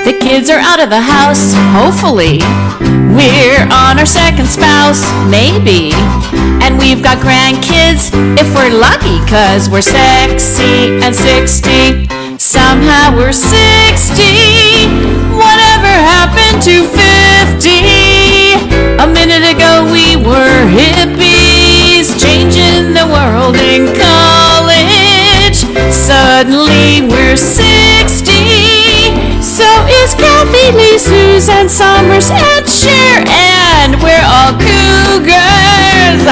The kids are out of the house, hopefully. We're on our second spouse, maybe. And we've got grandkids, if we're lucky, 'cause we're sexy and 60. Somehow we're 60. Whatever happened to 50? A minute ago we were hippies, changing the world in college. Suddenly we're 60. So is Kathy Lee, Susan Summers, and Cher, and we're all cougars,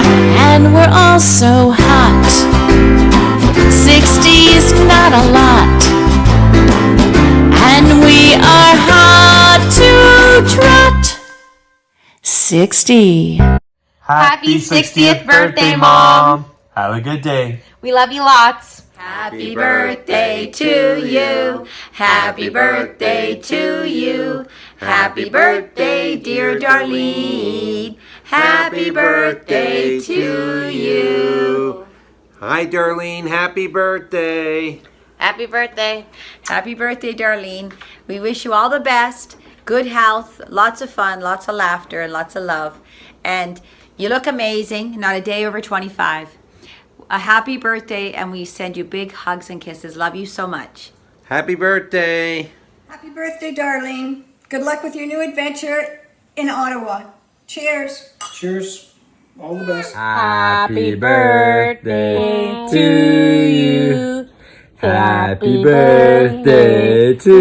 and we're all so hot. 60's not a lot, and we are hot to trot. 60. Happy 60th birthday, Mom! Have a good day. We love you lots. Happy birthday to you. Happy birthday to you. Happy birthday, dear Darlene. Happy birthday to you. Hi, Darlene. Happy birthday. Happy birthday. Happy birthday, Darlene. We wish you all the best, good health, lots of fun, lots of laughter, and lots of love. And you look amazing, not a day over 25. A happy birthday, and we send you big hugs and kisses. Love you so much. Happy birthday. Happy birthday, Darlene. Good luck with your new adventure in Ottawa. Cheers. Cheers. All the best. Happy birthday to you. Happy birthday to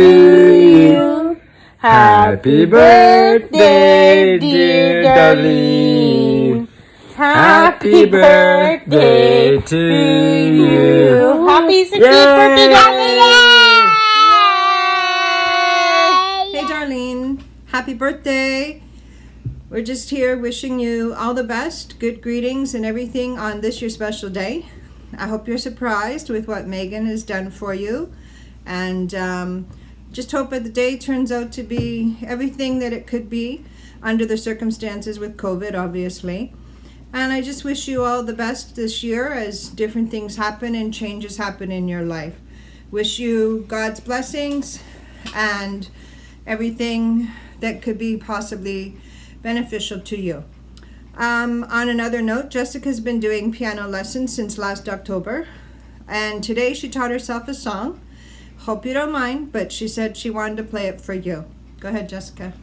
you. Happy birthday, dear Darlene. Happy birthday to you. Happy 60th birthday, Darlene! Hey, Darlene. Happy birthday. We're just here wishing you all the best, good greetings and everything on this your special day. I hope you're surprised with what Megan has done for you. And just hope that the day turns out to be everything that it could be under the circumstances with COVID, obviously. And I just wish you all the best this year as different things happen and changes happen in your life. Wish you God's blessings and everything that could be possibly beneficial to you. On another note, Jessica's been doing piano lessons since last October. And today she taught herself a song. Hope you don't mind, but she said she wanted to play it for you. Go ahead, Jessica.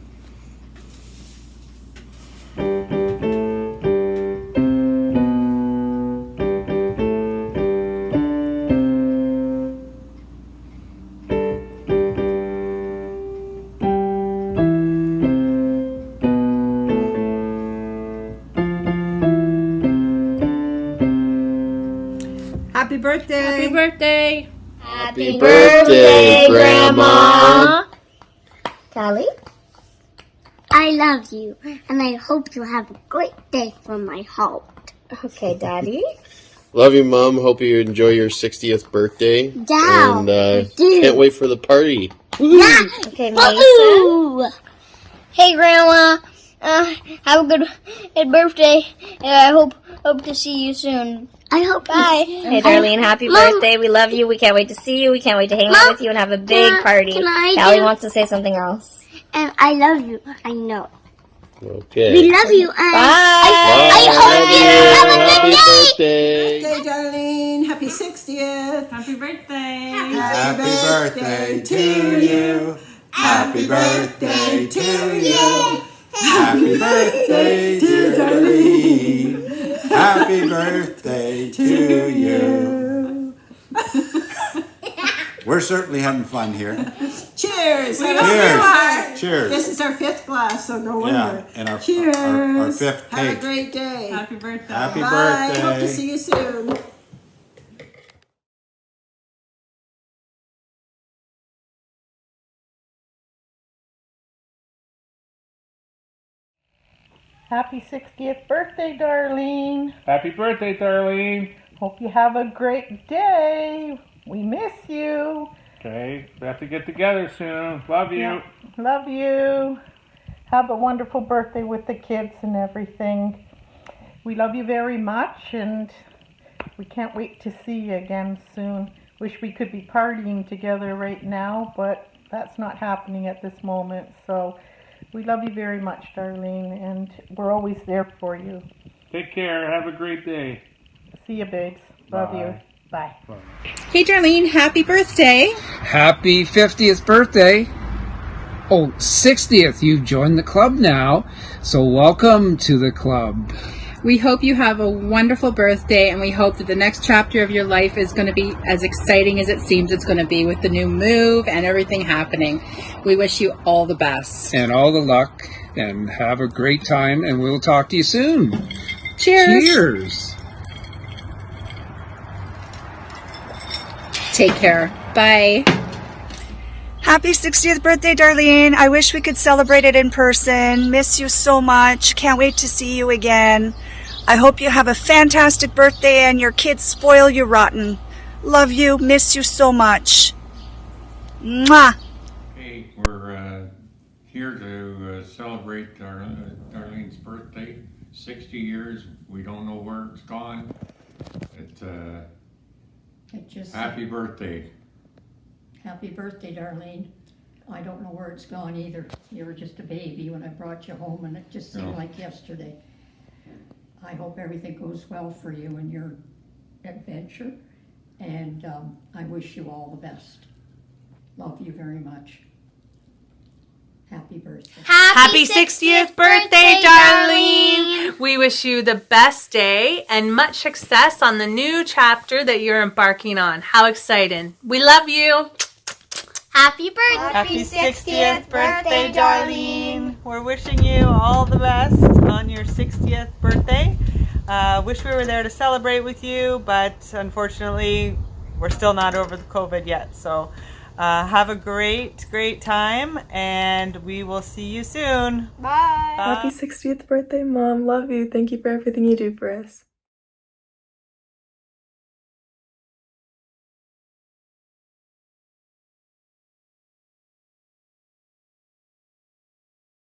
Happy birthday. Happy birthday. Happy birthday, Grandma. Callie, I love you, and I hope you have a great day from my heart. Okay, Daddy. Love you, Mom. Hope you enjoy your 60th birthday. Yeah, And I do. can't wait for the party. Yeah. Okay, Mason. Hey, Grandma. Have a good birthday, and I hope to see you soon. I hope. Bye. Hey, Darlene, happy birthday. We love you. We can't wait to see you. We can't wait to hang out with you and have a big party. Callie wants to say something else. And I love you. I know. Okay. We love you. And Bye. I hope you have a good day. Birthday, Darlene. Happy 60th. Happy birthday. Happy birthday to you. Happy birthday to you. Happy birthday, dear Darlene. Happy birthday to you. We're certainly having fun here. Cheers. Cheers. Cheers. This is our 5th glass, so no wonder. Yeah, and our Cheers. our 5th Have a cake. great day. Happy birthday. Happy Bye. birthday. Hope to see you soon. Happy 60th birthday, Darlene. Happy birthday, Darlene. Hope you have a great day. We miss you. Okay, we have to get together soon. Love you. Yeah. Love you. Have a wonderful birthday with the kids and everything. We love you very much, and we can't wait to see you again soon. wish we could be partying together right now, but that's not happening at this moment. So we love you very much, Darlene, and we're always there for you. Take care. Have a great day. See you, babes. Love you. Bye. Bye. Hey, Darlene, happy birthday. Happy 50th birthday. Oh, 60th. You've joined the club now. So welcome to the club. We hope you have a wonderful birthday, and we hope that the next chapter of your life is going to be as exciting as it seems it's going to be with the new move and everything happening. We wish you all the best. And all the luck, and have a great time, and we'll talk to you soon. Cheers. Cheers. Take care. Bye. Happy 60th birthday, Darlene. I wish we could celebrate it in person. Miss you so much. Can't wait to see you again. I hope you have a fantastic birthday and your kids spoil you rotten. Love you. Miss you so much. Mwah. Hey, we're here to celebrate Darlene's birthday. 60 years. We don't know where it's gone. Happy birthday. Happy birthday, Darlene. I don't know where it's gone either. You were just a baby when I brought you home, and it just seemed like yesterday. I hope everything goes well for you in your adventure, and I wish you all the best. Love you very much. Happy birthday. Happy 60th birthday, Darlene! We wish you the best day and much success on the new chapter that you're embarking on. How exciting. We love you. Happy birthday. Happy 60th birthday, Darlene. We're wishing you all the best on your 60th birthday. Wish we were there to celebrate with you, but unfortunately, we're still not over the COVID yet. So have a great time, and we will see you soon. Bye. Happy 60th birthday, Mom. Love you. Thank you for everything you do for us.